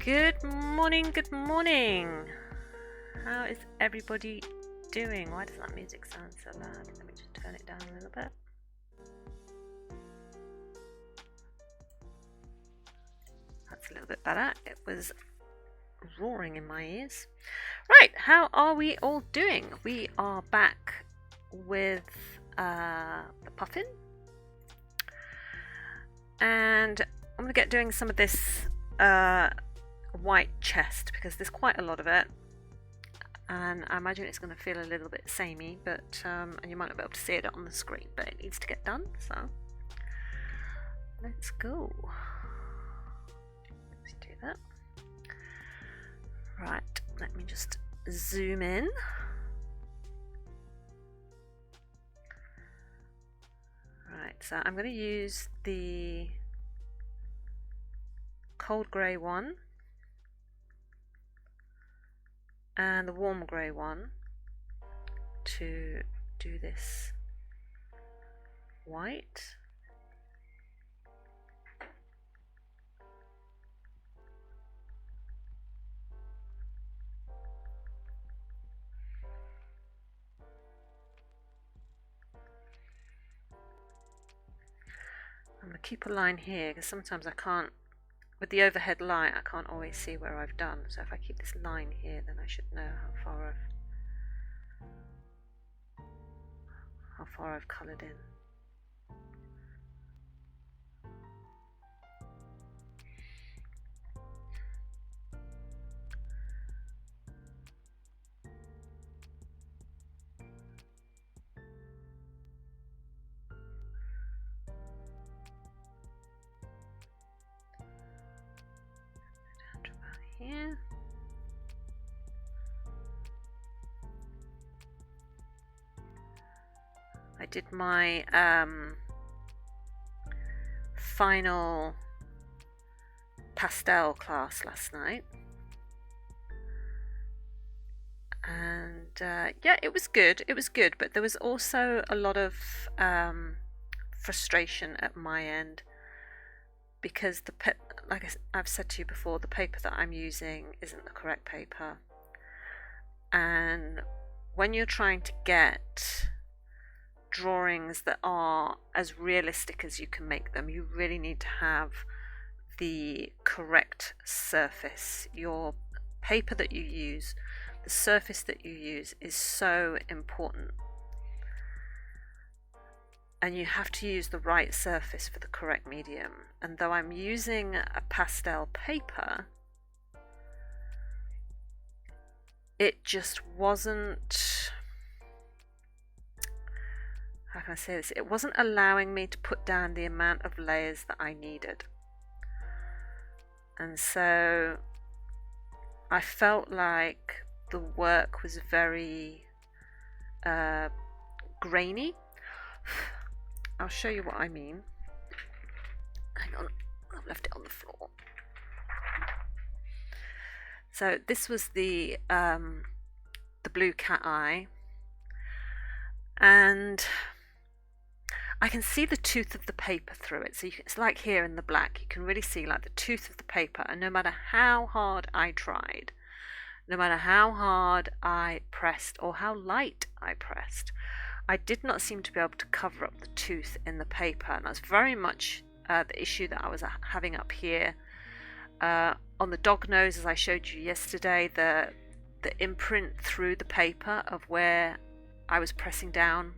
Good morning, good morning. How is everybody doing? Why does that music sound so loud? Let me just turn it down a little bit. That's a little bit better. It was roaring in my ears. Right, how are we all doing? We are back with the puffin. And I'm going to get doing some of this white chest because there's quite a lot of it, and I imagine it's going to feel a little bit samey, but and you might not be able to see it on the screen, but it needs to get done, so let's go. Let's do that. Right, let me just zoom in. Right, so I'm going to use the cold grey one and the warm grey one to do this white. I'm going to keep a line here because sometimes I can't, with the overhead light, I can't always see where I've done. So if I keep this line here, then I should know how far I've coloured in. Here. I did my final pastel class last night, and yeah, it was good. It was good, but there was also a lot of frustration at my end because like I've said to you before, the paper that I'm using isn't the correct paper, and when you're trying to get drawings that are as realistic as you can make them, you really need to have the correct surface. Your paper that you use, the surface that you use is so important, and you have to use the right surface for the correct medium. And though I'm using a pastel paper, it just wasn't, how can I say this? It wasn't allowing me to put down the amount of layers that I needed. And so I felt like the work was very grainy. I'll show you what I mean. Hang on, I've left it on the floor. So this was the blue cat eye, and I can see the tooth of the paper through it. So it's like here in the black, you can really see like the tooth of the paper, and no matter how hard I tried, no matter how hard I pressed or how light I pressed, I did not seem to be able to cover up the tooth in the paper, and that's very much the issue that I was having up here. On the dog nose, as I showed you yesterday, the imprint through the paper of where I was pressing down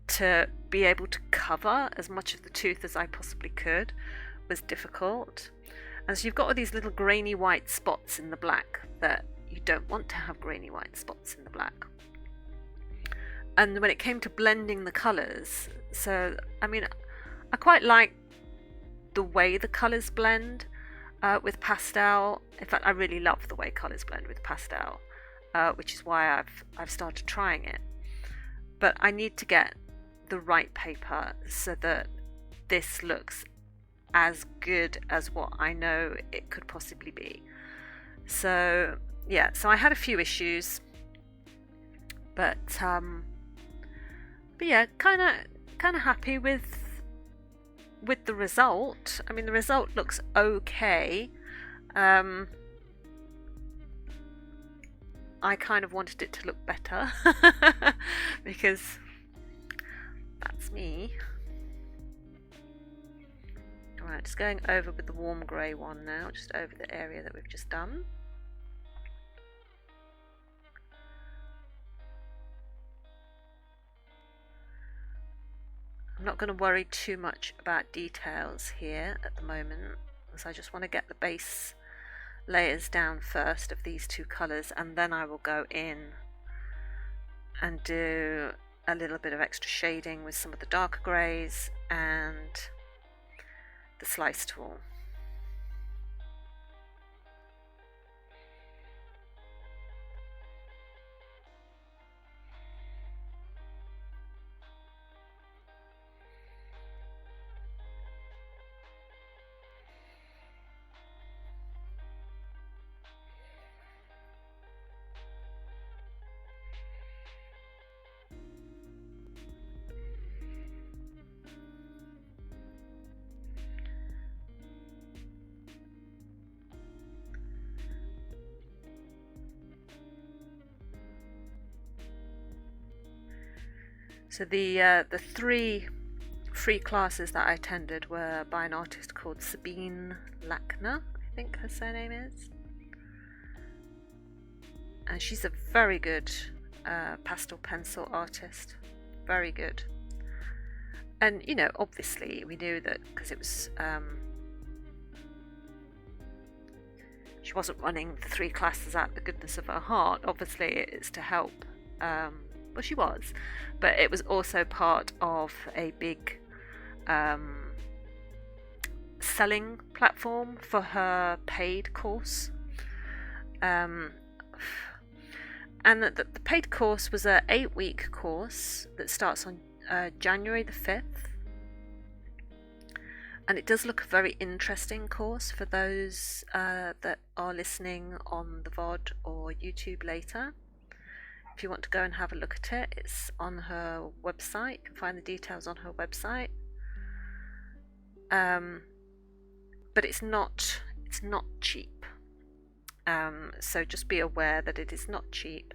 to be able to cover as much of the tooth as I possibly could was difficult. And so you've got all these little grainy white spots in the black that you don't want to have grainy white spots in the black. And when it came to blending the colours, so I mean, I quite like the way the colours blend with pastel. In fact, I really love the way colours blend with pastel, which is why I've started trying it. But I need to get the right paper so that this looks as good as what I know it could possibly be. So yeah, so I had a few issues, but yeah, kind of happy with the result. I mean, the result looks okay. I kind of wanted it to look better because that's me. Alright, just going over with the warm grey one now, just over the area that we've just done. I'm not going to worry too much about details here at the moment, because I just want to get the base layers down first of these two colours, and then I will go in and do a little bit of extra shading with some of the darker greys and the slice tool. So the three free classes that I attended were by an artist called Sabine Lackner, I think her surname is. And she's a very good pastel pencil artist, very good. And you know, obviously we knew that because it was she wasn't running the three classes out of the goodness of her heart. Obviously it's to help, well, she was, but it was also part of a big selling platform for her paid course. And the paid course was an 8-week course that starts on January the 5th. And it does look a very interesting course for those that are listening on the VOD or YouTube later. If you want to go and have a look at it, it's on her website. You can find the details on her website. But it's not cheap. So just be aware that it is not cheap.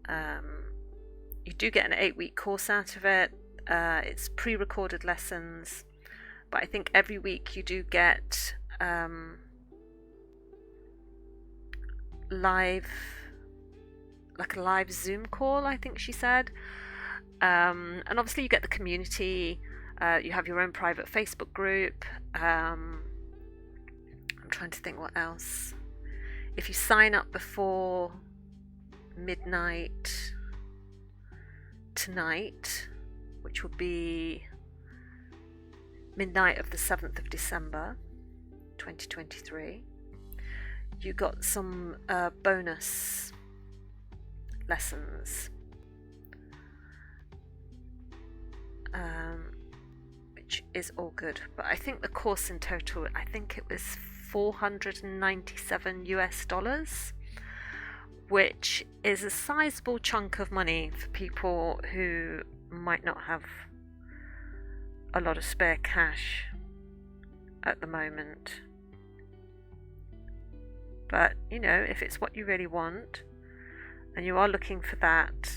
You do get an 8-week course out of it. It's pre-recorded lessons, but I think every week you do get live, like a live Zoom call, I think she said. And obviously you get the community. You have your own private Facebook group. I'm trying to think what else. If you sign up before midnight tonight, which will be midnight of the 7th of December 2023, you got some bonus lessons, which is all good. But I think the course in total, I think it was $497 US, which is a sizable chunk of money for people who might not have a lot of spare cash at the moment. But you know, if it's what you really want and you are looking for that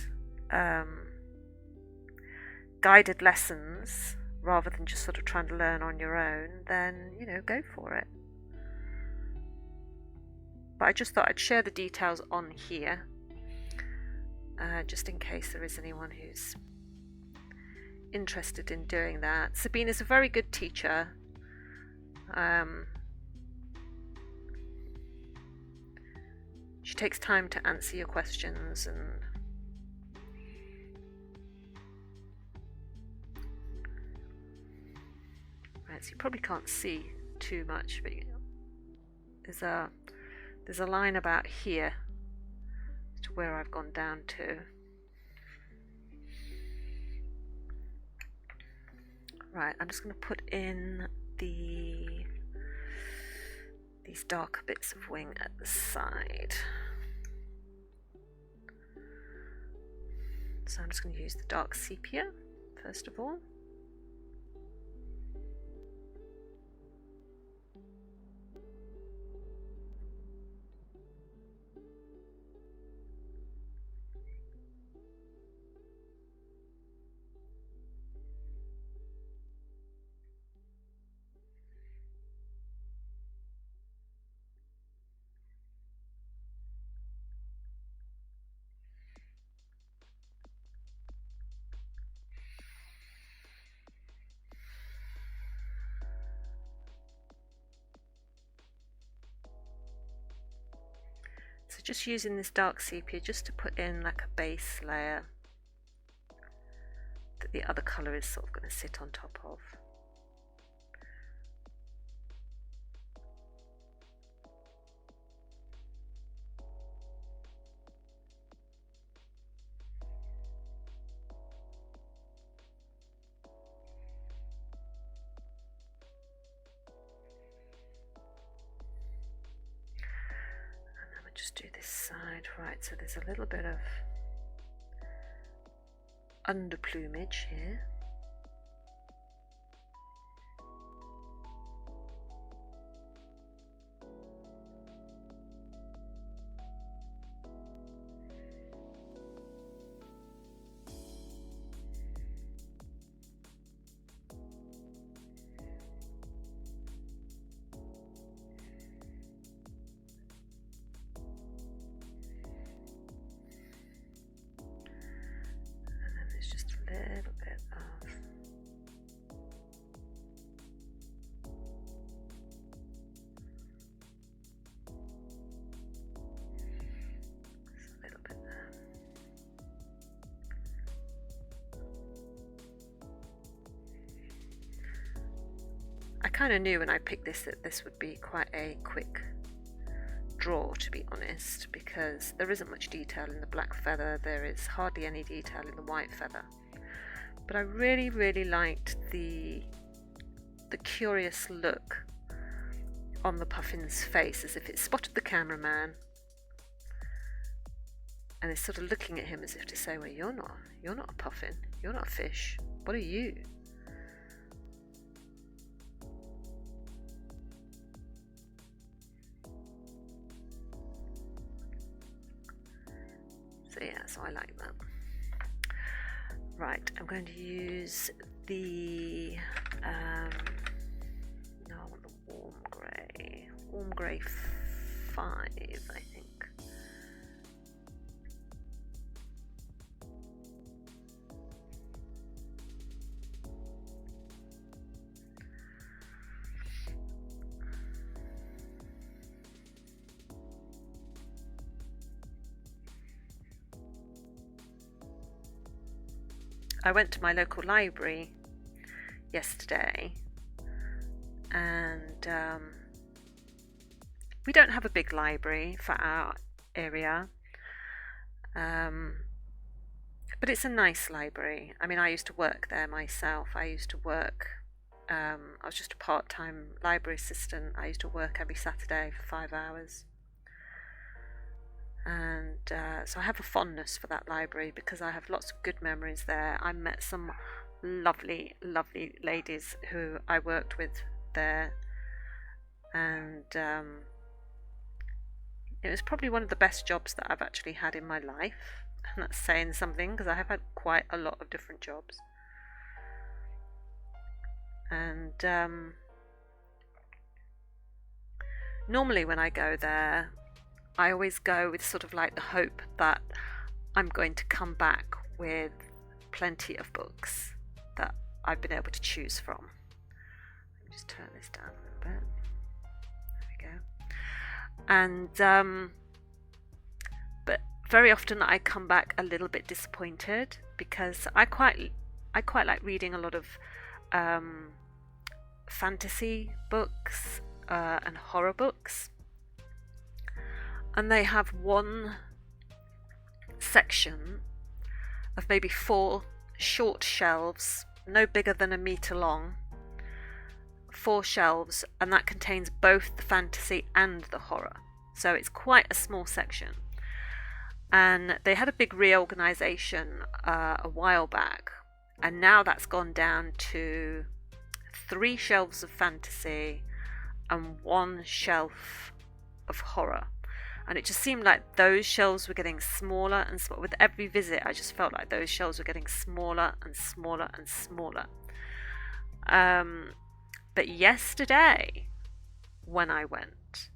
guided lessons rather than just sort of trying to learn on your own, then you know, go for it. But I just thought I'd share the details on here, just in case there is anyone who's interested in doing that. Sabine is a very good teacher. She takes time to answer your questions, and right, so you probably can't see too much, but there's a line about here to where I've gone down to. Right, I'm just going to put in these darker bits of wing at the side. So I'm just going to use the dark sepia first of all. just using this dark sepia just to put in like a base layer that the other colour is sort of going to sit on top of. Just do this side, right, so there's a little bit of under plumage here. Little bit of just a little bit there. I kind of knew when I picked this that this would be quite a quick draw, to be honest, because there isn't much detail in the black feather, there is hardly any detail in the white feather. But I really, really liked the curious look on the puffin's face, as if it spotted the cameraman and is sort of looking at him as if to say, well, you're not a puffin, you're not a fish, what are you? So yeah, so I like that. Right, I'm going to use the, no, I want the warm grey 5, I think. I went to my local library yesterday, and we don't have a big library for our area, but it's a nice library. I mean, I used to work there myself. I used to work, I was just a part-time library assistant. I used to work every Saturday for 5 hours. And so I have a fondness for that library because I have lots of good memories there. I met some lovely, lovely ladies who I worked with there, and it was probably one of the best jobs that I've actually had in my life, and that's saying something because I have had quite a lot of different jobs. And normally when I go there, I always go with sort of like the hope that I'm going to come back with plenty of books that I've been able to choose from. Let me just turn this down a little bit. There we go. And but very often I come back a little bit disappointed because I quite like reading a lot of fantasy books and horror books. And they have one section of maybe 4 short shelves, no bigger than a metre long, 4 shelves, and that contains both the fantasy and the horror. So it's quite a small section. And they had a big reorganisation a while back, and now that's gone down to 3 shelves of fantasy and 1 shelf of horror. And it just seemed like those shelves were getting smaller and smaller. With every visit, I just felt like those shelves were getting smaller and smaller and smaller. But yesterday, when I went,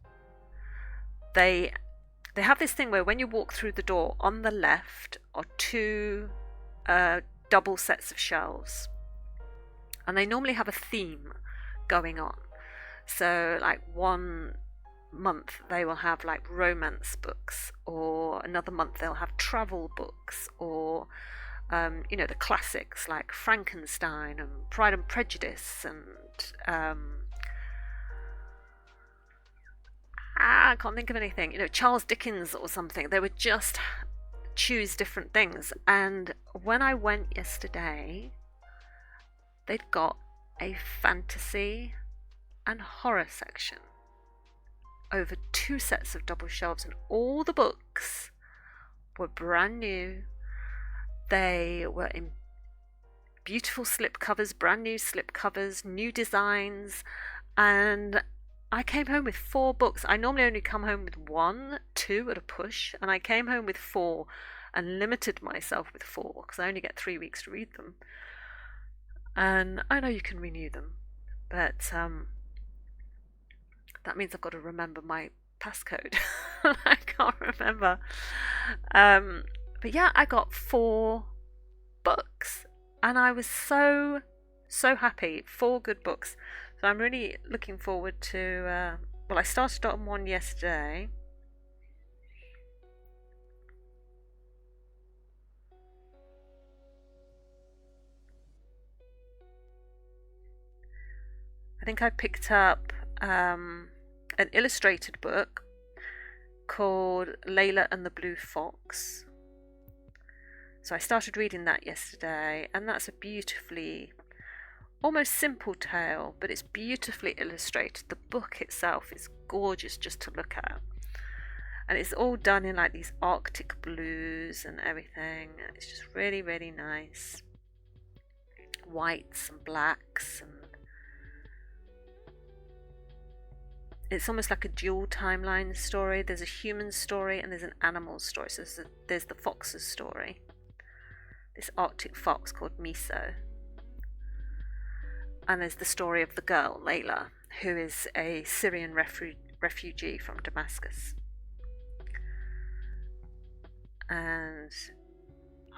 they have this thing where when you walk through the door, on the left are 2 double sets of shelves. And they normally have a theme going on. So like one month they will have like romance books, or another month they'll have travel books, or the classics like Frankenstein and Pride and Prejudice, and I can't think of anything, Charles Dickens or something. They would just choose different things. And when I went yesterday, they'd got a fantasy and horror section over 2 sets of double shelves, and all the books were brand new. They were in beautiful slip covers, brand new slip covers, new designs, and I came home with 4 books. I normally only come home with 1, 2 at a push, and I came home with 4 and limited myself with 4 because I only get 3 weeks to read them. And I know you can renew them, but that means I've got to remember my passcode. I can't remember. But yeah, I got 4 books, and I was so happy. 4 good books. So I'm really looking forward to. I started on one yesterday. I think I picked up an illustrated book called Layla and the Blue Fox. So I started reading that yesterday, and that's a beautifully, almost simple tale, but it's beautifully illustrated. The book itself is gorgeous just to look at, and it's all done in like these Arctic blues and everything. It's just really, really nice. Whites and blacks, and it's almost like a dual timeline story. There's a human story and there's an animal story. So there's the fox's story, this Arctic fox called Miso. And there's the story of the girl, Layla, who is a Syrian refugee from Damascus. And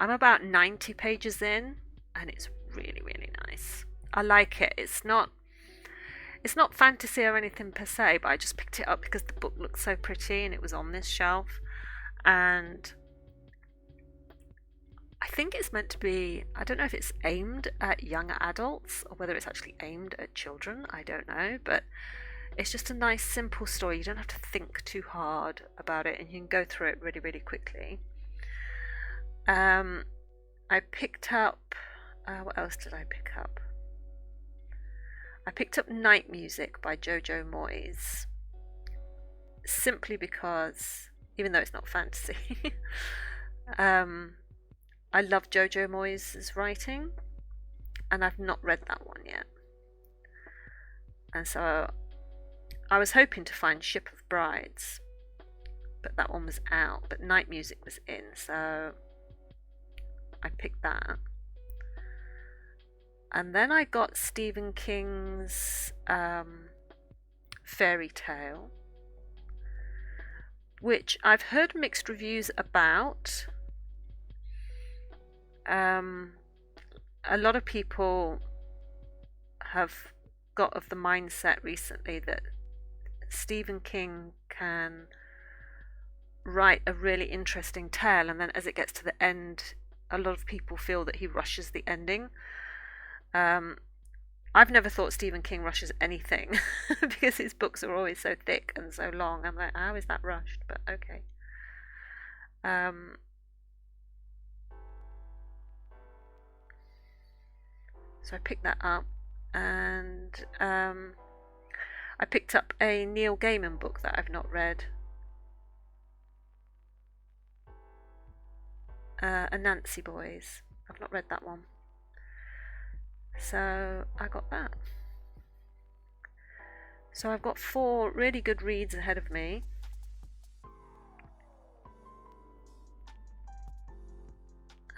I'm about 90 pages in, and it's really, really nice. I like it. It's not fantasy or anything per se, but I just picked it up because the book looked so pretty and it was on this shelf. And I think it's meant to be, I don't know if it's aimed at young adults or whether it's actually aimed at children. I don't know, but it's just a nice simple story. You don't have to think too hard about it, and you can go through it really, really quickly. I picked up, what else did I pick up? I picked up Night Music by Jojo Moyes, simply because, even though it's not fantasy, I love Jojo Moyes' writing, and I've not read that one yet. And so I was hoping to find Ship of Brides, but that one was out, but Night Music was in, so I picked that. And then I got Stephen King's Fairy Tale, which I've heard mixed reviews about. A lot of people have got of the mindset recently that Stephen King can write a really interesting tale, and then as it gets to the end, a lot of people feel that he rushes the ending. I've never thought Stephen King rushes anything because his books are always so thick and so long. I'm like, how is that rushed? But okay. So I picked that up, and I picked up a Neil Gaiman book that I've not read, Anansi Boys. I've not read that one. So I got that. So I've got 4 really good reads ahead of me.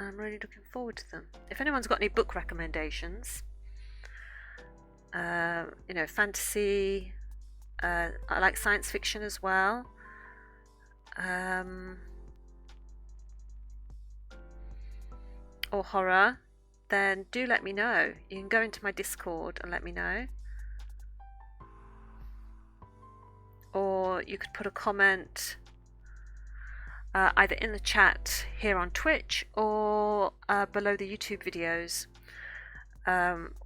I'm really looking forward to them. If anyone's got any book recommendations, fantasy, I like science fiction as well. Or horror, then do let me know. You can go into my Discord and let me know. or you could put a comment either in the chat here on Twitch or below the YouTube videos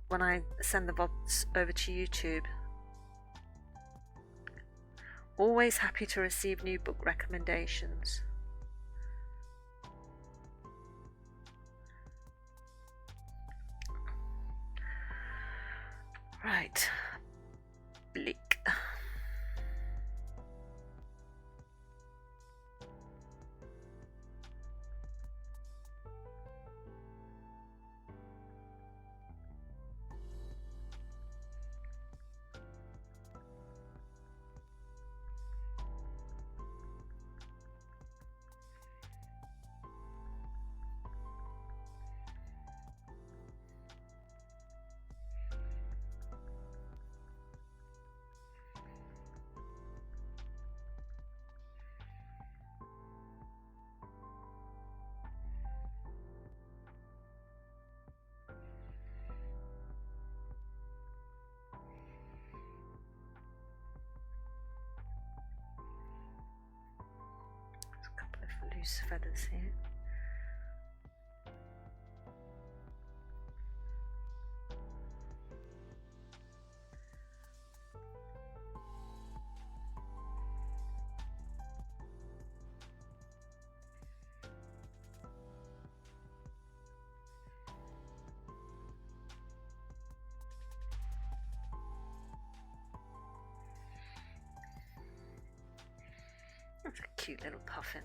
when I send the VODs over to YouTube. Always happy to receive new book recommendations. Right, bleak. Loose feathers here. That's a cute little puffin.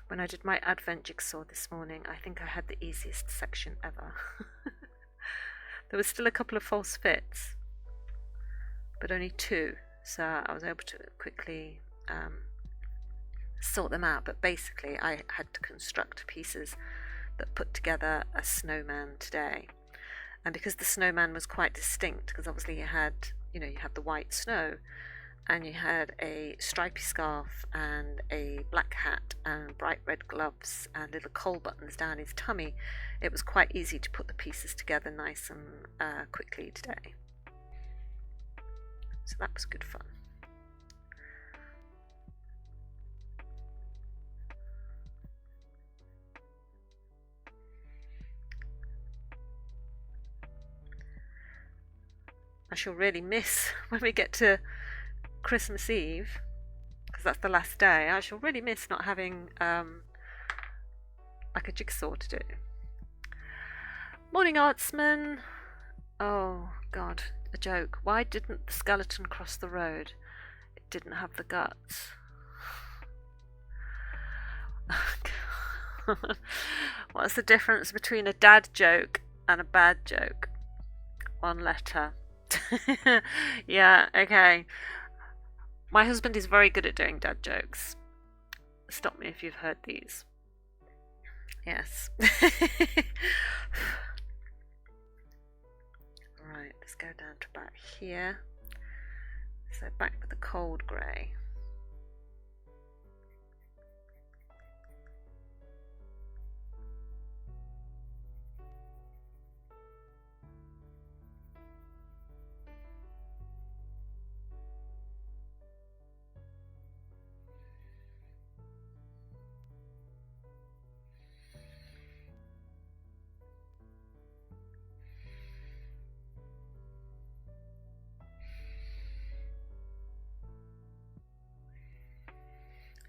When I did my Advent jigsaw this morning, I think I had the easiest section ever. There was still a couple of false fits, but only 2, so I was able to quickly sort them out. But basically I had to construct pieces that put together a snowman today, and because the snowman was quite distinct, because obviously you had the white snow, and you had a stripy scarf and a black hat and bright red gloves and little coal buttons down his tummy, it was quite easy to put the pieces together nice and quickly today. So that was good fun. I shall really miss when we get to Christmas Eve, because that's the last day. I shall really miss not having like a jigsaw to do. Morning, Artsman. Oh God, a joke. Why didn't the skeleton cross the road? It didn't have the guts. What's the difference between a dad joke and a bad joke? 1 letter. Yeah, okay. My husband is very good at doing dad jokes. Stop me if you've heard these. Yes. Right, let's go down to about here. So back with the cold grey.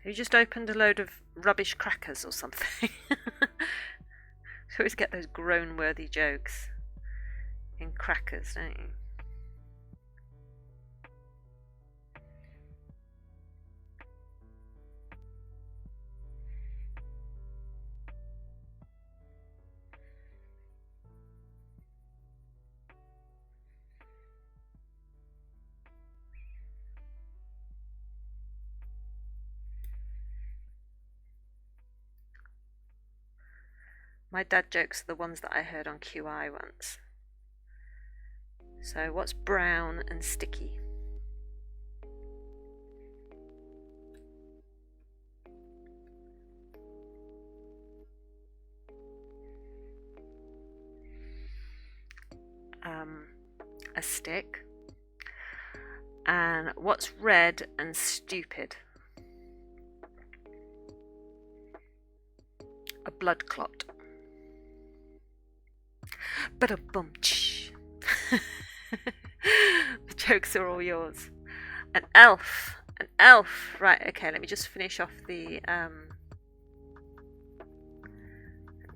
You just opened a load of rubbish crackers or something. You always get those groan-worthy jokes in crackers, don't you? My dad jokes are the ones that I heard on QI once. So what's brown and sticky? A stick. And what's red and stupid? A blood clot. Ba-da-bum. The jokes are all yours. An elf. An elf. Right, okay, let me just finish off the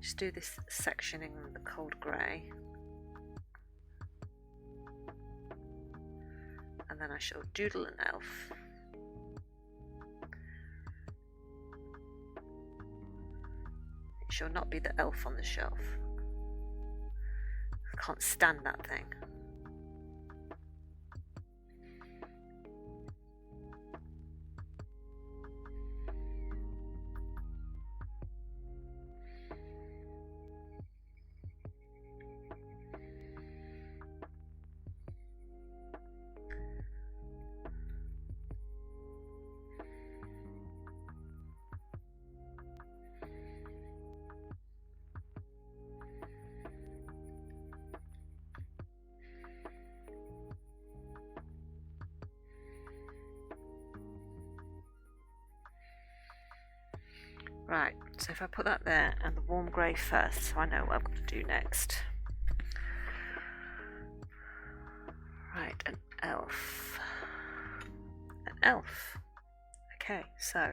just do this section in the cold grey. And then I shall doodle an elf. It shall not be the elf on the shelf. I can't stand that thing. Right, so if I put that there and the warm grey first, so I know what I've got to do next. Right, an elf. An elf. Okay, so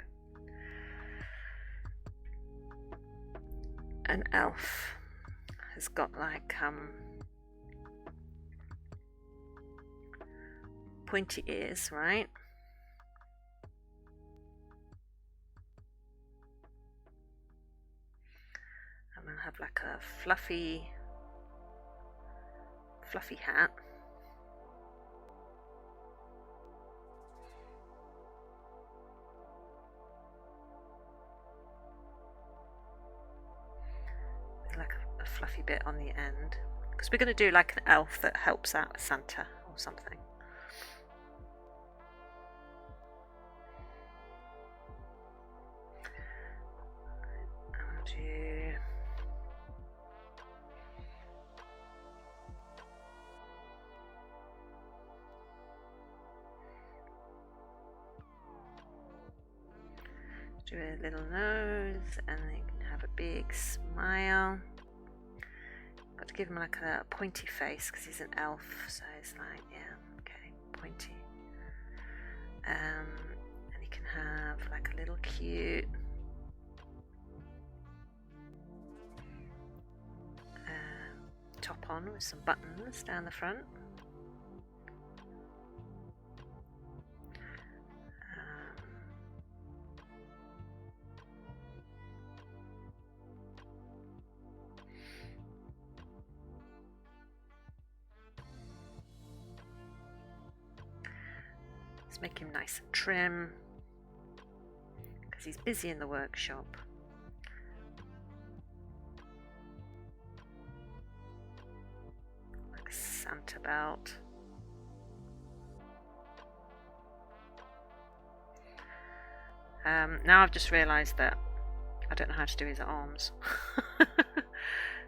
an elf has got like pointy ears, right? And then have like a fluffy hat. Like a fluffy bit on the end, because we're going to do like an elf that helps out Santa or something. I'll do a little nose, and then you can have a big smile. Got to give him like a pointy face because he's an elf, so it's like, yeah, okay, pointy. And you can have like a little cute top on with some buttons down the front. Let's make him nice and trim because he's busy in the workshop. Like a Santa belt. Now I've just realised that I don't know how to do his arms.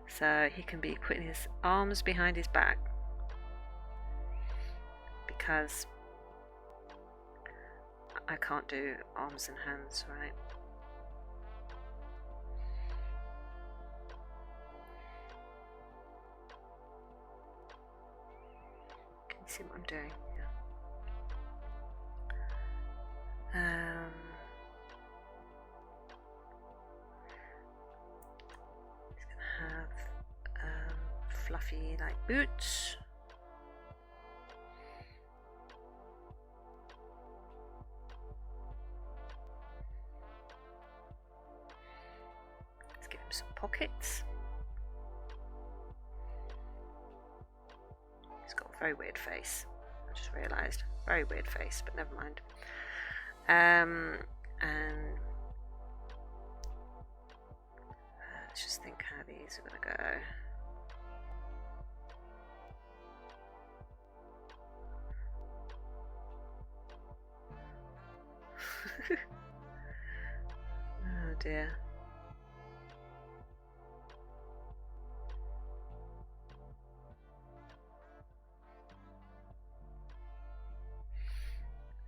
So he can be putting his arms behind his back because I can't do arms and hands, right? Can you see what I'm doing? Yeah. fluffy like boots. Let's give him some pockets. He's got a very weird face. I just realised. Very weird face, but never mind. And let's just think how these are going to go. Oh dear.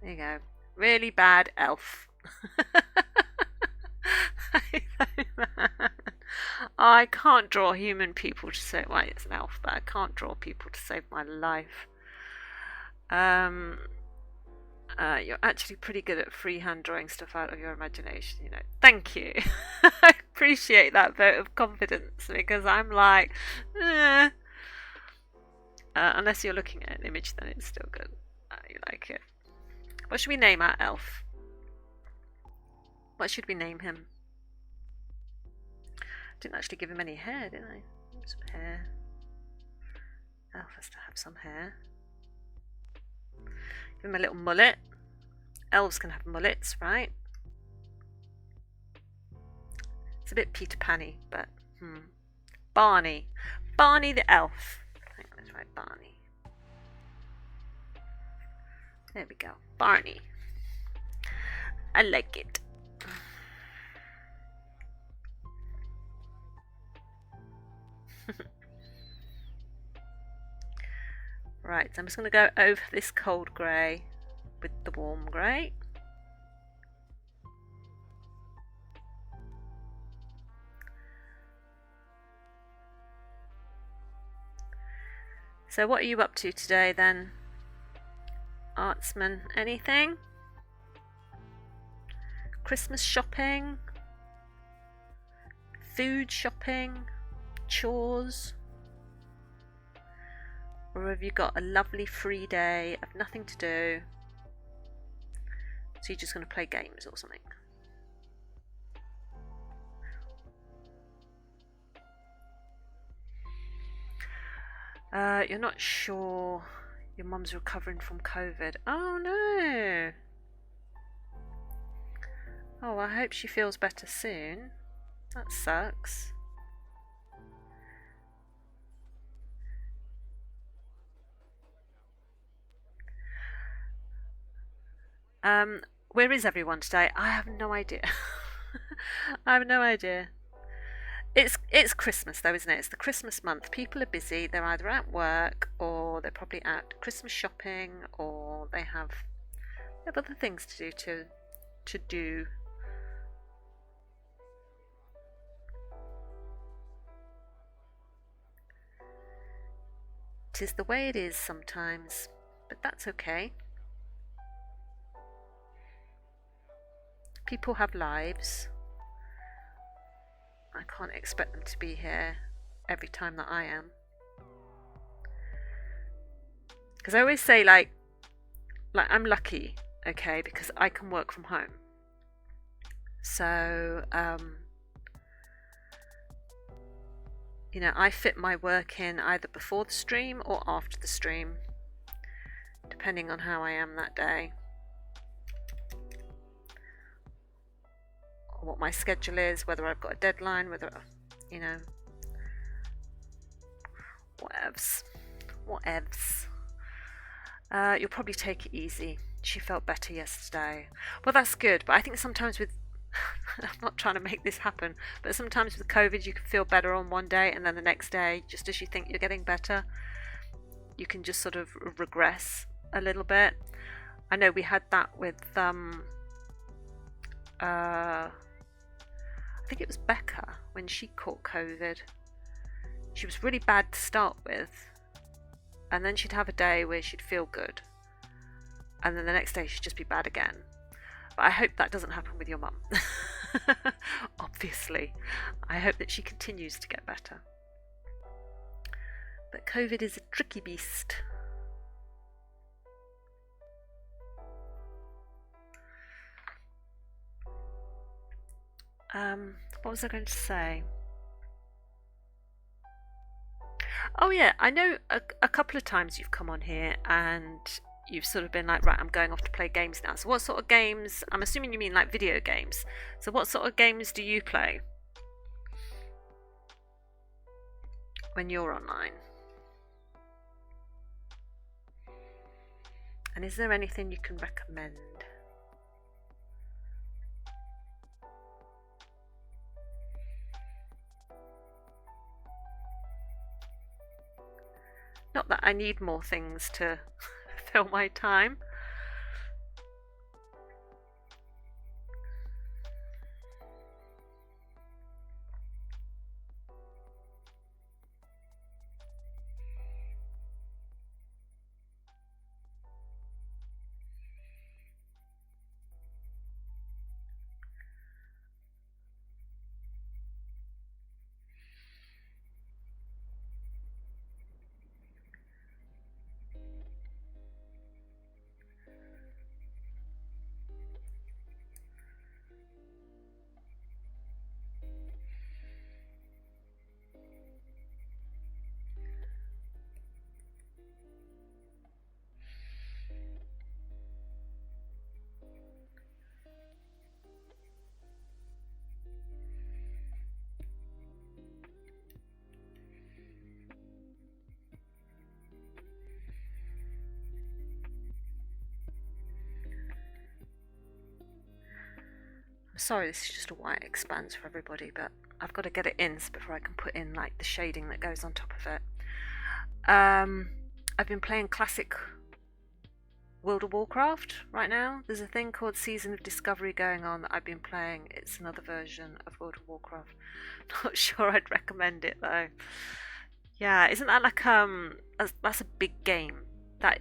There you go. Really bad elf. I can't draw human people to save. Well, it's an elf, but I can't draw people to save my life. You're actually pretty good at freehand drawing stuff out of your imagination, you know. Thank you. I appreciate that vote of confidence, because I'm like, unless you're looking at an image, then it's still good. You like it. What should we name our elf? What should we name him? Didn't actually give him any hair, did I? Some hair. Elf has to have some hair. Give him a little mullet. Elves can have mullets, right? It's a bit Peter Pan-y, but Barney. Barney the elf. I think that's right, Barney. There we go. Barney. I like it. Right, so I'm just going to go over this cold grey with the warm grey. So what are you up to today then? Artsman, anything? Christmas shopping? Food shopping? Chores? Or have you got a lovely free day of nothing to do? So you're just going to play games or something? You're not sure your mum's recovering from COVID. Oh no! Oh, I hope she feels better soon. That sucks. Where is everyone today? I have no idea. I have no idea. It's Christmas though, isn't it? It's the Christmas month. People are busy. They're either at work or they're probably out Christmas shopping, or they have other things to do. Tis the way it is sometimes, but that's okay. People have lives. I can't expect them to be here every time that I am. Because I always say like I'm lucky, okay, because I can work from home. So, you know, I fit my work in either before the stream or after the stream, depending on how I am that day. Or what my schedule is, whether I've got a deadline, whether, you know, whatevs. You'll probably take it easy. She felt better yesterday. Well, that's good, but I think sometimes with I'm not trying to make this happen, but sometimes with COVID you can feel better on one day, and then the next day, just as you think you're getting better, you can just sort of regress a little bit. I know we had that with I think it was Becca when she caught COVID. She was really bad to start with, and then she'd have a day where she'd feel good, and then the next day she'd just be bad again. But I hope that doesn't happen with your mum. Obviously. I hope that she continues to get better. But COVID is a tricky beast. What was I going to say? Oh yeah, I know a couple of times you've come on here and you've sort of been like, right, I'm going off to play games now. So what sort of games? I'm assuming you mean like video games. So what sort of games do you play when you're online? And is there anything you can recommend? Not that I need more things to fill my time. Sorry, this is just a white expanse for everybody, but I've got to get it in before I can put in like the shading that goes on top of it. I've been playing classic World of Warcraft right now. There's a thing called Season of Discovery going on that I've been playing. It's another version of World of Warcraft. Not sure I'd recommend it though. Yeah, isn't that like that's a big game. That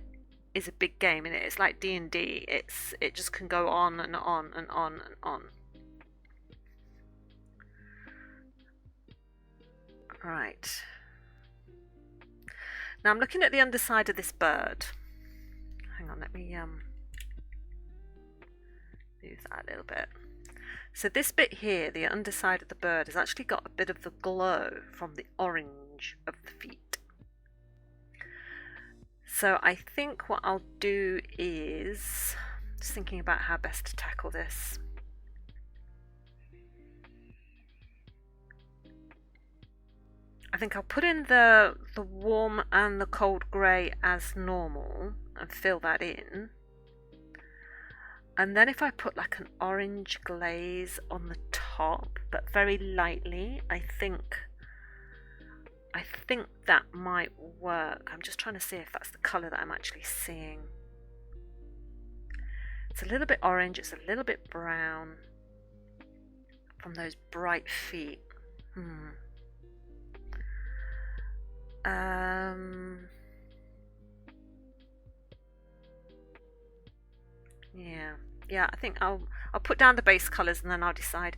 is a big game, and it's like D&D. It just can go on and on and on and on. Right. Now I'm looking at the underside of this bird. Hang on, let me move that a little bit. So this bit here, the underside of the bird, has actually got a bit of the glow from the orange of the feet. So I think what I'll do is, just thinking about how best to tackle this. I think I'll put in the warm and the cold grey as normal and fill that in. And then if I put like an orange glaze on the top, but very lightly, I think that might work. I'm just trying to see if that's the colour that I'm actually seeing. It's a little bit orange, it's a little bit brown from those bright feet. Yeah, I think I'll put down the base colours and then I'll decide.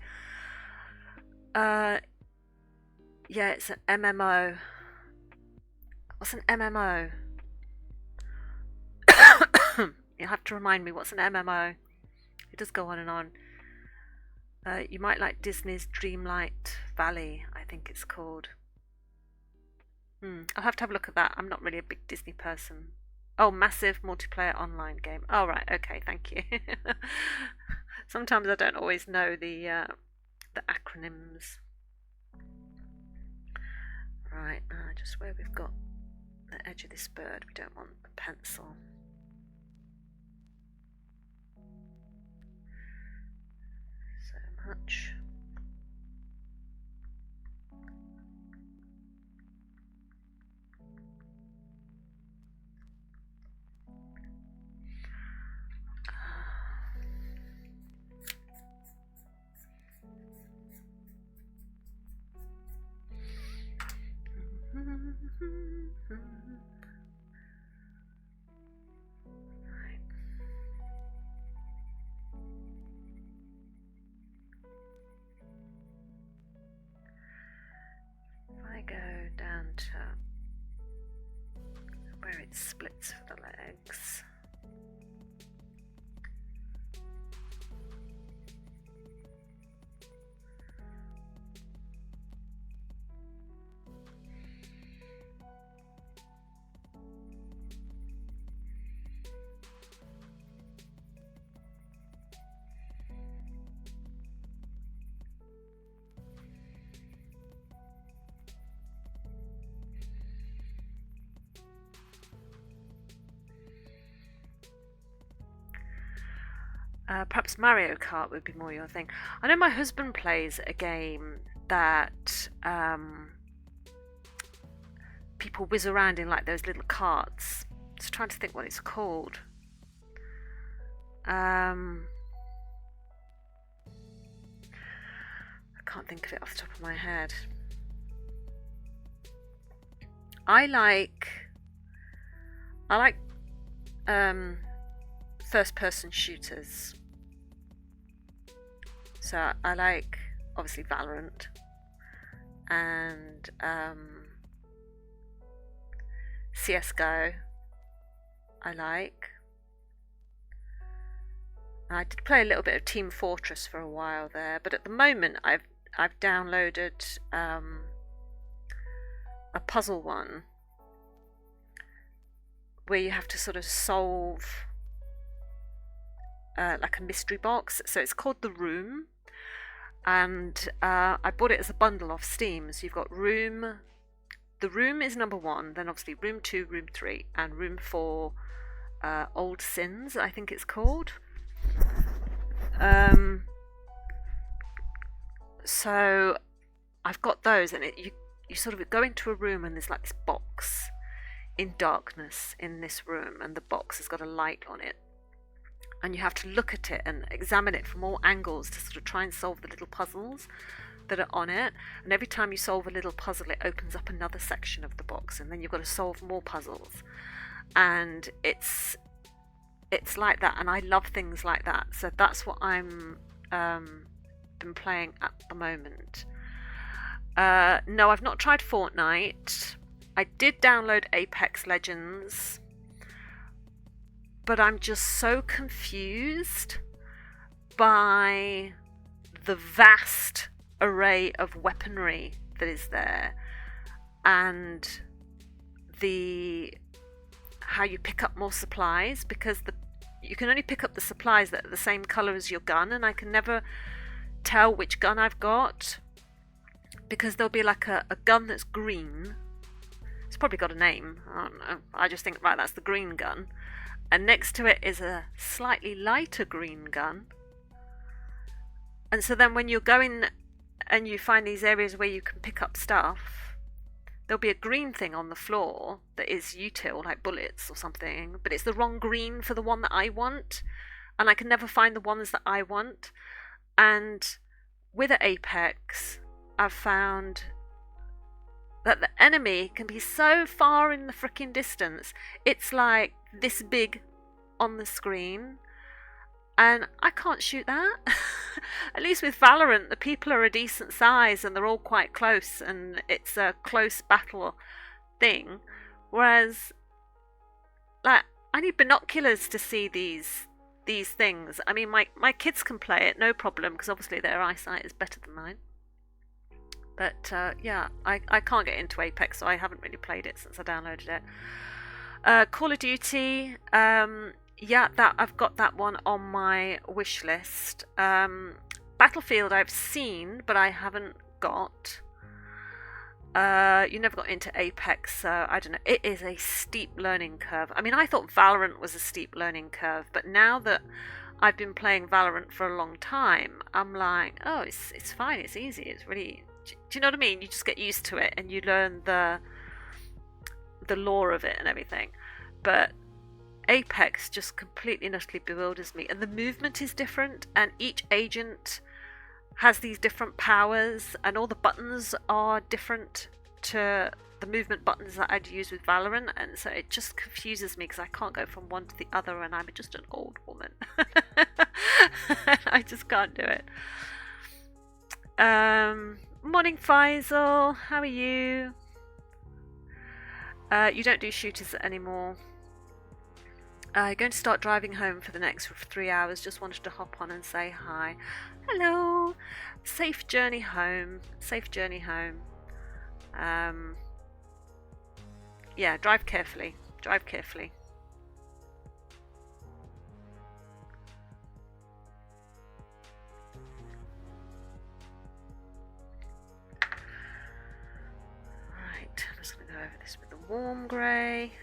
Yeah, it's an MMO. What's an MMO? You'll have to remind me, what's an MMO? It does go on and on. You might like Disney's Dreamlight Valley, I think it's called. I'll have to have a look at that. I'm not really a big Disney person. Oh, massive multiplayer online game. Oh, right. Okay, thank you. Sometimes I don't always know the acronyms. Right, just where we've got the edge of this bird, we don't want the pencil. So much. Right. If I go down to create splits for the legs. Perhaps Mario Kart would be more your thing. I know my husband plays a game that people whiz around in like those little carts. Just trying to think what it's called. I can't think of it off the top of my head. I like first-person shooters. So I like, obviously, Valorant and CSGO. I like. I did play a little bit of Team Fortress for a while there, but at the moment I've downloaded a puzzle one where you have to sort of solve like a mystery box. So it's called The Room, and I bought it as a bundle off Steam. So you've got Room. The Room is number 1, then obviously Room 2, Room 3, and Room 4, Old Sins, I think it's called. So I've got those, and you sort of go into a room and there's like this box in darkness in this room, and the box has got a light on it, and you have to look at it and examine it from all angles to sort of try and solve the little puzzles that are on it. And every time you solve a little puzzle, it opens up another section of the box, and then you've got to solve more puzzles, and it's like that, and I love things like that. So that's what I'm been playing at the moment. No, I've not tried Fortnite. I did download Apex Legends, but I'm just so confused by the vast array of weaponry that is there, and how you pick up more supplies, because you can only pick up the supplies that are the same colour as your gun, and I can never tell which gun I've got, because there'll be like a gun that's green. It's probably got a name, I don't know. I just think, right, that's the green gun, and next to it is a slightly lighter green gun. And so then when you're going and you find these areas where you can pick up stuff, there'll be a green thing on the floor that is util, like bullets or something, but it's the wrong green for the one that I want, and I can never find the ones that I want. And with Apex, I've found that the enemy can be so far in the freaking distance. It's like this big on the screen, and I can't shoot that. At least with Valorant, the people are a decent size and they're all quite close, and it's a close battle thing. Whereas, like, I need binoculars to see these things. I mean, my kids can play it, no problem, because obviously their eyesight is better than mine. But yeah, I can't get into Apex, so I haven't really played it since I downloaded it. Call of Duty, yeah, I've got that one on my wish list. Battlefield I've seen, but I haven't got. You never got into Apex, so I don't know. It is a steep learning curve. I mean, I thought Valorant was a steep learning curve, but now that I've been playing Valorant for a long time, I'm like, oh, it's fine, it's easy, it's really... Do you know what I mean? You just get used to it and you learn the lore of it and everything. But Apex just completely and utterly bewilders me, and the movement is different, and each agent has these different powers, and all the buttons are different to the movement buttons that I'd use with Valorant, and so it just confuses me because I can't go from one to the other, and I'm just an old woman. I just can't do it. Morning, Faisal. How are you? You don't do shooters anymore. Going to start driving home for the next 3 hours. Just wanted to hop on and say hi. Hello. Safe journey home. Safe journey home. Yeah, drive carefully. Drive carefully. Right, I'm just going to go over this with the warm grey.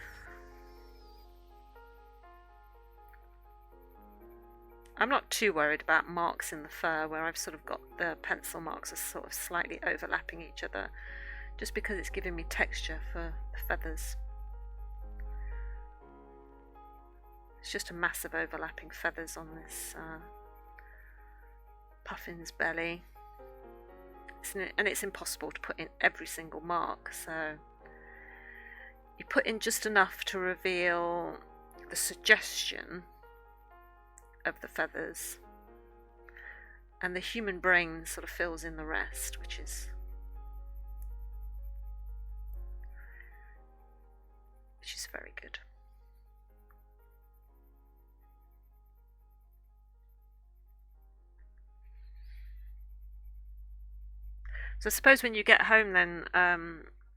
I'm not too worried about marks in the fur where I've sort of got the pencil marks are sort of slightly overlapping each other, just because it's giving me texture for the feathers. It's just a massive overlapping feathers on this puffin's belly. And it's impossible to put in every single mark, so you put in just enough to reveal the suggestion of the feathers, and the human brain sort of fills in the rest, which is very good. So I suppose when you get home then,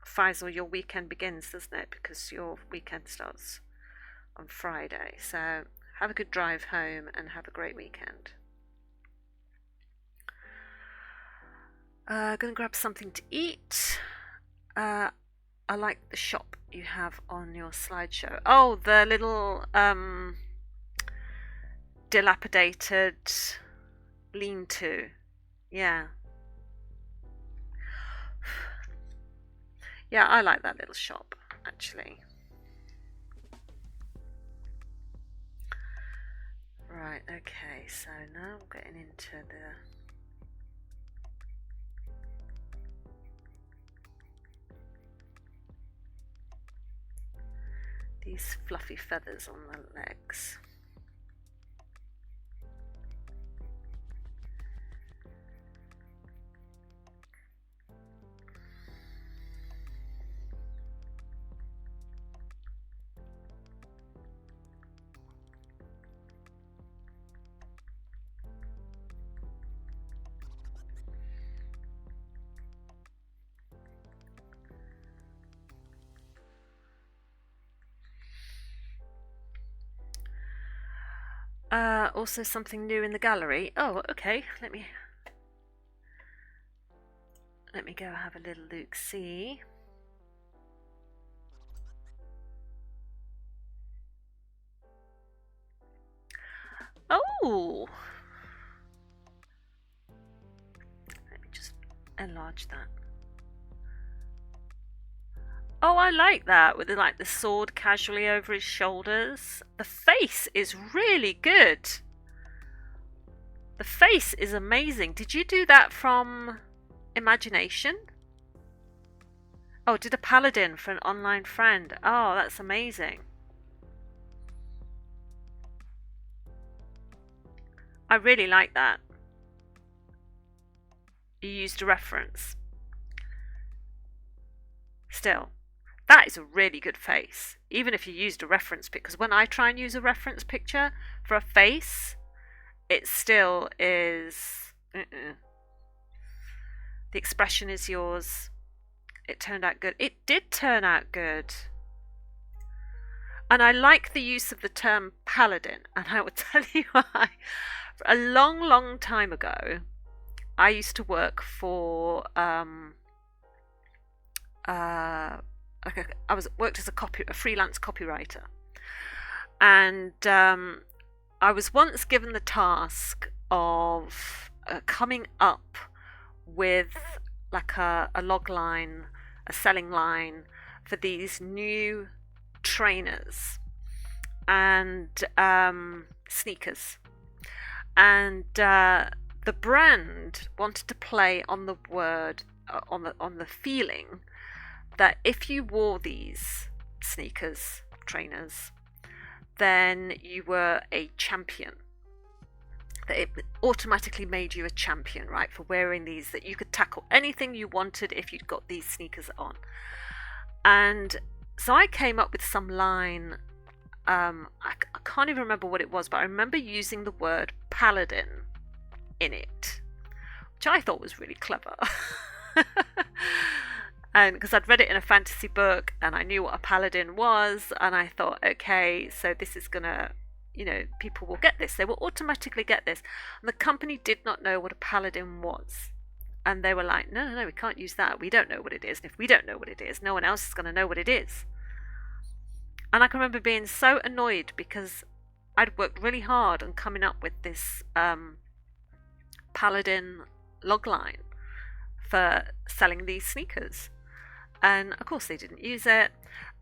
Faisal, your weekend begins, doesn't it? Because your weekend starts on Friday. So have a good drive home and have a great weekend. Gonna grab something to eat. I like the shop you have on your slideshow. Oh, the little dilapidated lean-to. Yeah. Yeah, I like that little shop, actually. Right, okay, so now we're getting into these fluffy feathers on the legs. Also something new in the gallery. Oh, okay. Let me go have a little look see. Oh, let me just enlarge that. Oh, I like that with the sword casually over his shoulders. The face is really good. The face is amazing. Did you do that from imagination? Oh, did a paladin for an online friend. Oh, that's amazing. I really like that. You used a reference. Still, that is a really good face, even if you used a reference pic, because when I try and use a reference picture for a face, it still is... The expression is yours. It turned out good. It did turn out good. And I like the use of the term paladin, and I will tell you why. A long, long time ago, I used to work for... worked as a freelance copywriter, and I was once given the task of coming up with like a log line, a selling line for these new trainers and sneakers, and the brand wanted to play on the word on the feeling that if you wore these sneakers, trainers, then you were a champion. That it automatically made you a champion, right, for wearing these, that you could tackle anything you wanted if you'd got these sneakers on. And So I came up with some line. I can't even remember what it was, but I remember using the word paladin in it, which I thought was really clever. And because I'd read it in a fantasy book and I knew what a paladin was, and I thought, okay, so this is gonna, people will get this. They will automatically get this. And the company did not know what a paladin was. And they were like, no, no, no, we can't use that. We don't know what it is. And if we don't know what it is, no one else is going to know what it is. And I can remember being so annoyed because I'd worked really hard on coming up with this paladin logline for selling these sneakers. And of course they didn't use it.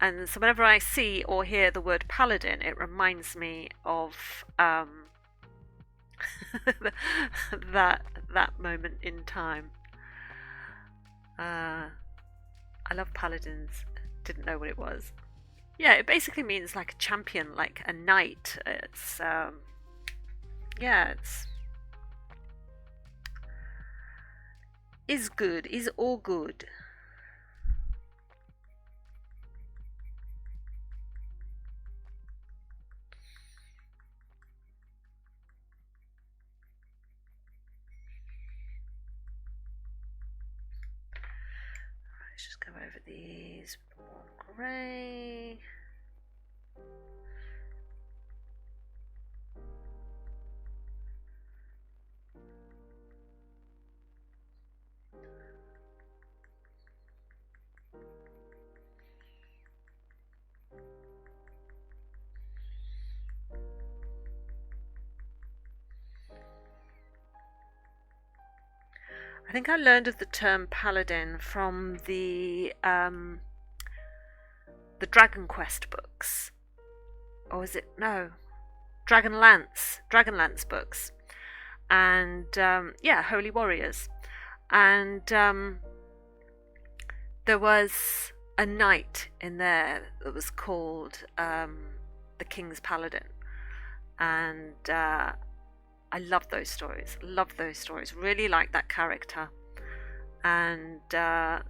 And so whenever I see or hear the word paladin, it reminds me of that moment in time. I love paladins. Didn't know what it was. Yeah, it basically means like a champion, like a knight. It's is good, is all good. Let's just go over these. Warm grey. I think I learned of the term paladin from the Dragon Quest books. Or is it? No. Dragonlance books. And Holy Warriors. And there was a knight in there that was called the King's Paladin. And I love those stories. Really like that character. And I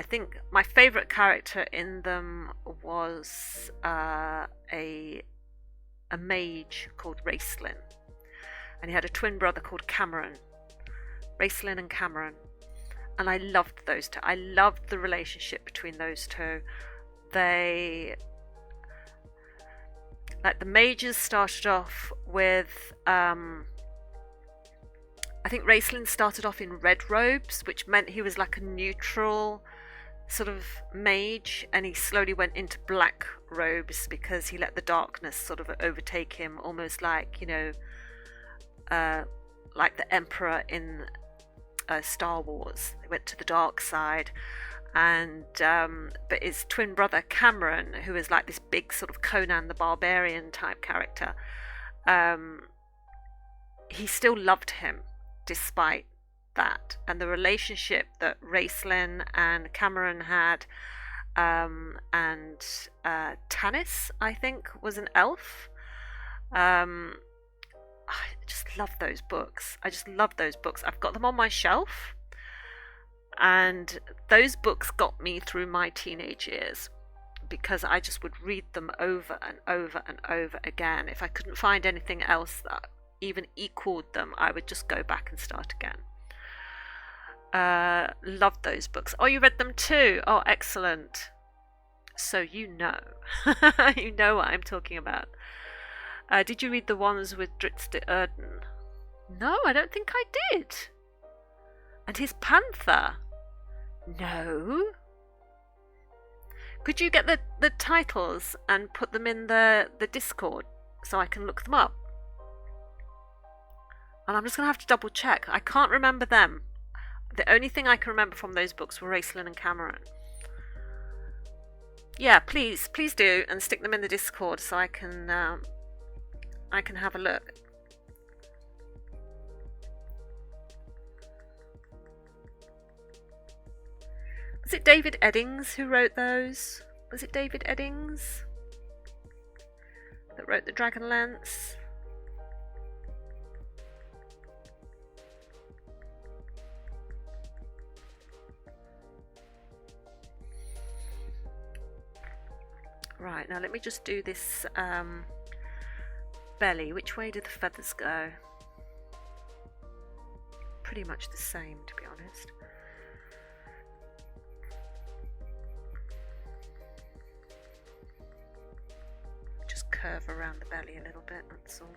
think my favourite character in them was a mage called Racelyn. And he had a twin brother called Cameron. Racelyn and Cameron. And I loved those two. I loved the relationship between those two. Like the mages started off with, I think Racelyn started off in red robes, which meant he was like a neutral sort of mage, and he slowly went into black robes because he let the darkness sort of overtake him, almost like, like the Emperor in Star Wars. He went to the dark side. And but his twin brother Cameron, who is like this big sort of Conan the Barbarian type character, he still loved him despite that. And the relationship that Racelyn and Cameron had, and Tanis, I think, was an elf. I just love those books. I've got them on my shelf. And those books got me through my teenage years because I just would read them over and over and over again. If I couldn't find anything else that even equaled them, I would just go back and start again. Loved those books. Oh, you read them too? Oh, excellent. So you know. You know what I'm talking about. Did you read the ones with Dritz de Erden? No, I don't think I did. And his panther? No. Could you get the titles and put them in the Discord so I can look them up? And I'm just going to have to double check. I can't remember them. The only thing I can remember from those books were Racelyn and Cameron. Yeah, please do, and stick them in the Discord so I can have a look. Was it David Eddings who wrote those? Was it David Eddings that wrote the Dragonlance? Right, now let me just do this belly. Which way do the feathers go? Pretty much the same, to be honest. Just curve around the belly a little bit, that's all.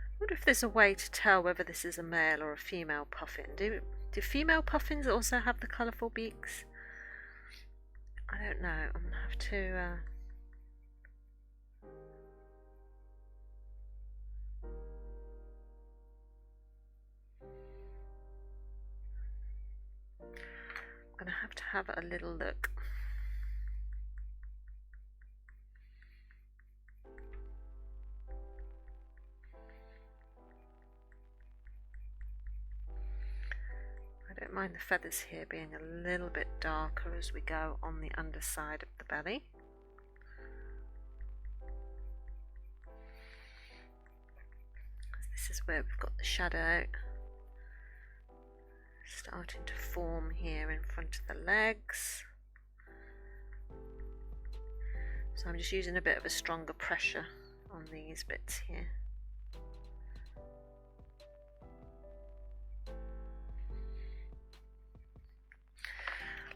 I wonder if there's a way to tell whether this is a male or a female puffin. Do female puffins also have the colourful beaks? I don't know. I'm going to have to... I'm going to have a little look. I don't mind the feathers here being a little bit darker as we go on the underside of the belly. This is where we've got the shadow starting to form here in front of the legs. So I'm just using a bit of a stronger pressure on these bits here.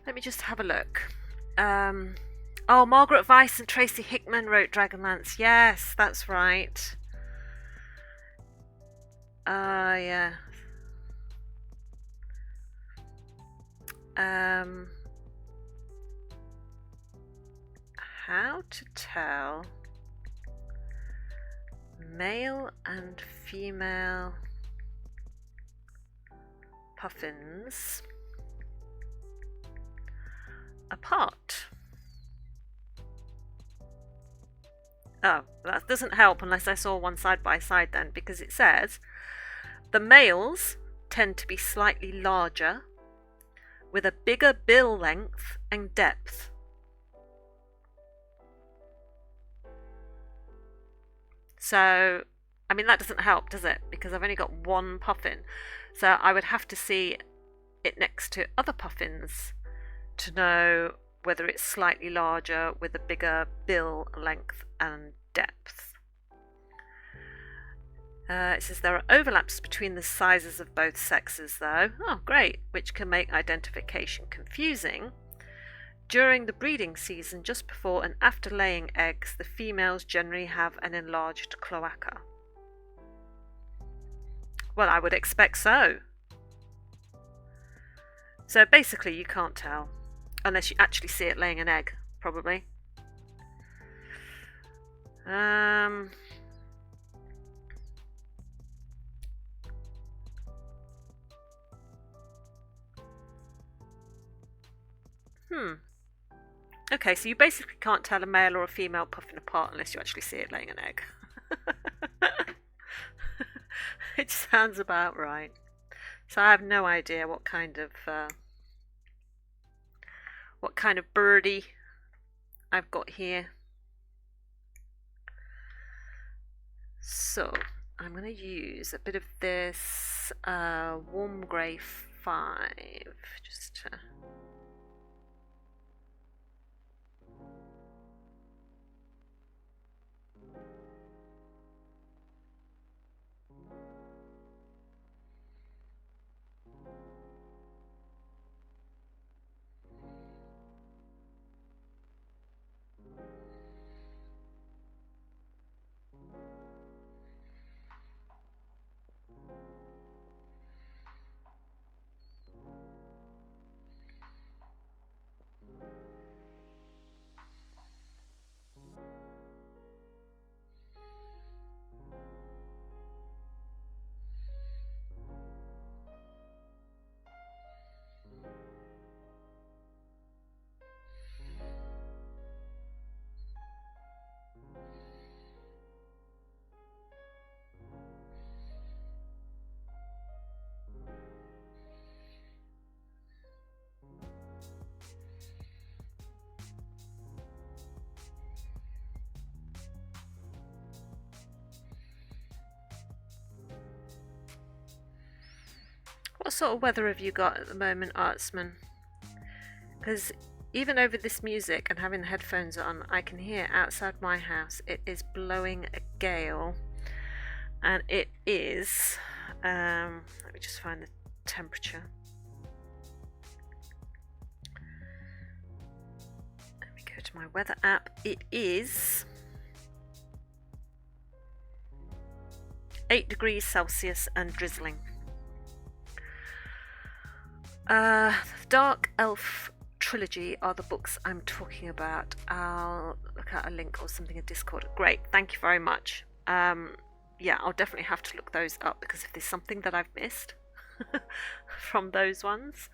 Let me just have a look. Oh, Margaret Weiss and Tracy Hickman wrote Dragonlance. Yes, that's right. Yeah. How to tell male and female puffins apart. Oh, that doesn't help unless I saw one side by side then, because it says the males tend to be slightly larger with a bigger bill length and depth. So, I mean, that doesn't help, does it? Because I've only got one puffin. So I would have to see it next to other puffins to know whether it's slightly larger with a bigger bill length and depth. It says there are overlaps between the sizes of both sexes though. Oh great, which can make identification confusing. During the breeding season, just before and after laying eggs, the females generally have an enlarged cloaca. Well, I would expect so. So basically you can't tell. Unless you actually see it laying an egg, probably. Okay, so you basically can't tell a male or a female puffin apart unless you actually see it laying an egg. It sounds about right. So I have no idea what kind of birdie I've got here. So I'm going to use a bit of this warm grey 5 just to... sort of weather have you got at the moment, Artsman? Because even over this music and having the headphones on, I can hear outside my house it is blowing a gale, and it is, let me just find the temperature. Let me go to my weather app. It is 8 degrees Celsius and drizzling. Dark Elf Trilogy are the books I'm talking about. I'll look at a link or something in Discord. Great, thank you very much. Yeah, I'll definitely have to look those up, because if there's something that I've missed from those ones,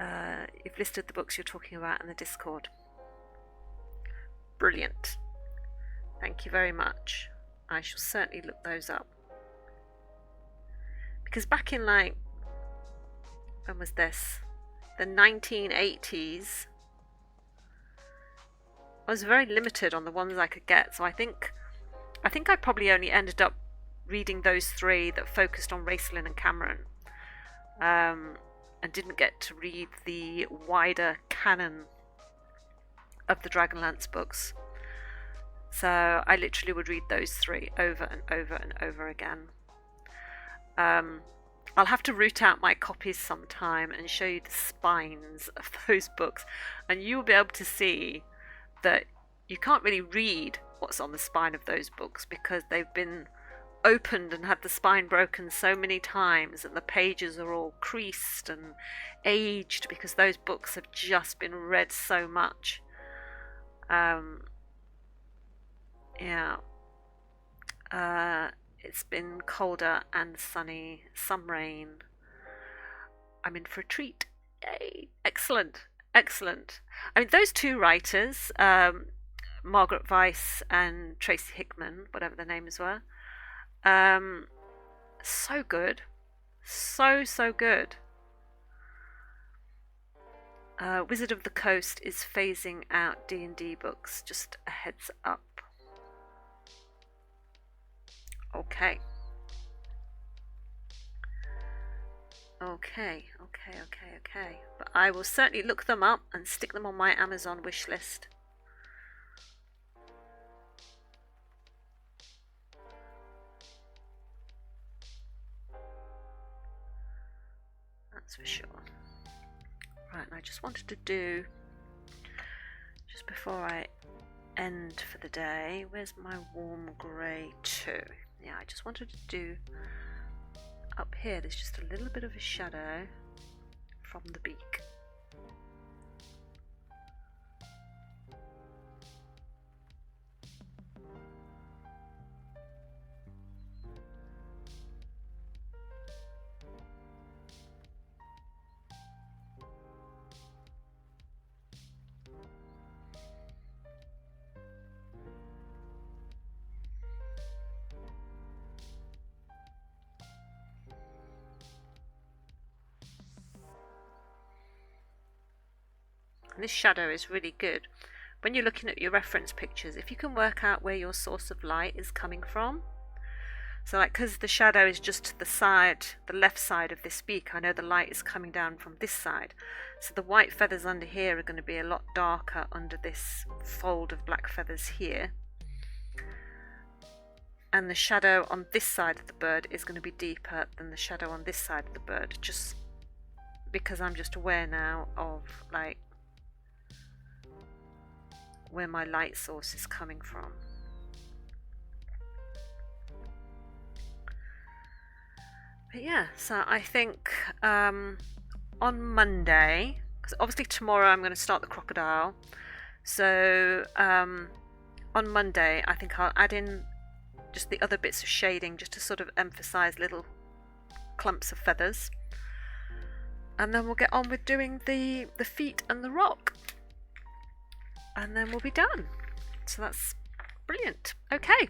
you've listed the books you're talking about in the Discord. Brilliant. Thank you very much. I shall certainly look those up. Because back in, like, when was this? The 1980s, I was very limited on the ones I could get. So I think I probably only ended up reading those 3 that focused on Raistlin and Cameron, and didn't get to read the wider canon of the Dragonlance books. So I literally would read those 3 over and over and over again. I'll have to root out my copies sometime and show you the spines of those books, and you will be able to see that you can't really read what's on the spine of those books, because they've been opened and had the spine broken so many times, and the pages are all creased and aged, because those books have just been read so much. Yeah. It's been colder and sunny, some rain. I'm in for a treat. Yay! Excellent, excellent. I mean, those 2 writers, Margaret Weiss and Tracy Hickman, whatever their names were, so good, so good. Wizard of the Coast is phasing out D&D books, just a heads up. Okay. But I will certainly look them up and stick them on my Amazon wish list. That's for sure. Right, and I just wanted to do, just before I end for the day, where's my warm grey 2? Yeah, I just wanted to do up here, there's just a little bit of a shadow from the beak. And this shadow is really good when you're looking at your reference pictures, if you can work out where your source of light is coming from. So, like, because the shadow is just to the side, the left side of this beak, I know the light is coming down from this side. So the white feathers under here are going to be a lot darker under this fold of black feathers here. And the shadow on this side of the bird is going to be deeper than the shadow on this side of the bird, just because I'm just aware now of, like, where my light source is coming from. But yeah, so I think on Monday, because obviously tomorrow I'm going to start the crocodile, so on Monday I think I'll add in just the other bits of shading, just to sort of emphasize little clumps of feathers, and then we'll get on with doing the feet and the rock, and then we'll be done. So that's brilliant. Okay.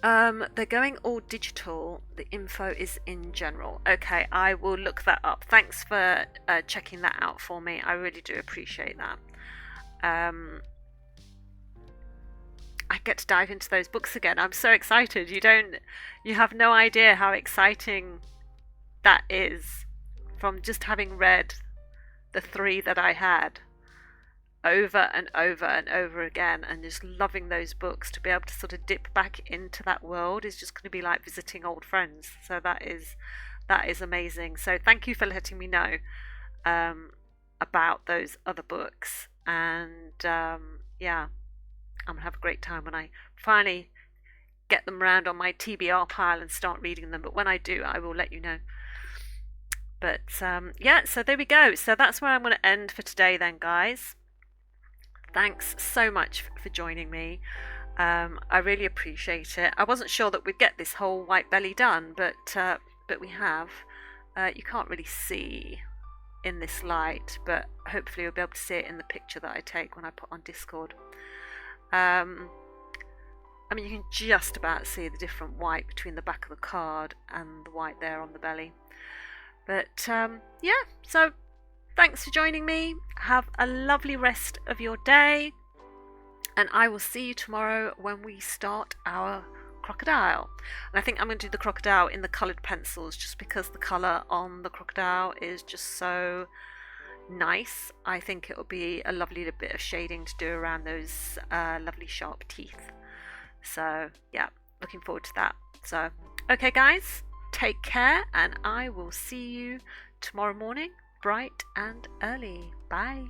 They're going all digital. The info is in general. Okay, I will look that up. Thanks for checking that out for me. I really do appreciate that. I get to dive into those books again. I'm so excited. You have no idea how exciting that is from just having read the three that I had over and over and over again, and just loving those books. To be able to sort of dip back into that world is just going to be like visiting old friends. So that is amazing. So thank you for letting me know about those other books, and yeah, I'm gonna have a great time when I finally get them round on my TBR pile and start reading them. But when I do, I will let you know. But yeah, so there we go. So that's where I'm going to end for today then, guys. Thanks so much for joining me. I really appreciate it. I wasn't sure that we'd get this whole white belly done, but we have. You can't really see in this light, but hopefully you'll be able to see it in the picture that I take when I put on Discord. I mean, you can just about see the different white between the back of the card and the white there on the belly. But yeah, so thanks for joining me. Have a lovely rest of your day, and I will see you tomorrow when we start our crocodile. And I think I'm going to do the crocodile in the coloured pencils, just because the colour on the crocodile is just so nice. I think it will be a lovely little bit of shading to do around those lovely sharp teeth. So yeah, looking forward to that. So okay guys, take care, and I will see you tomorrow morning, bright and early. Bye.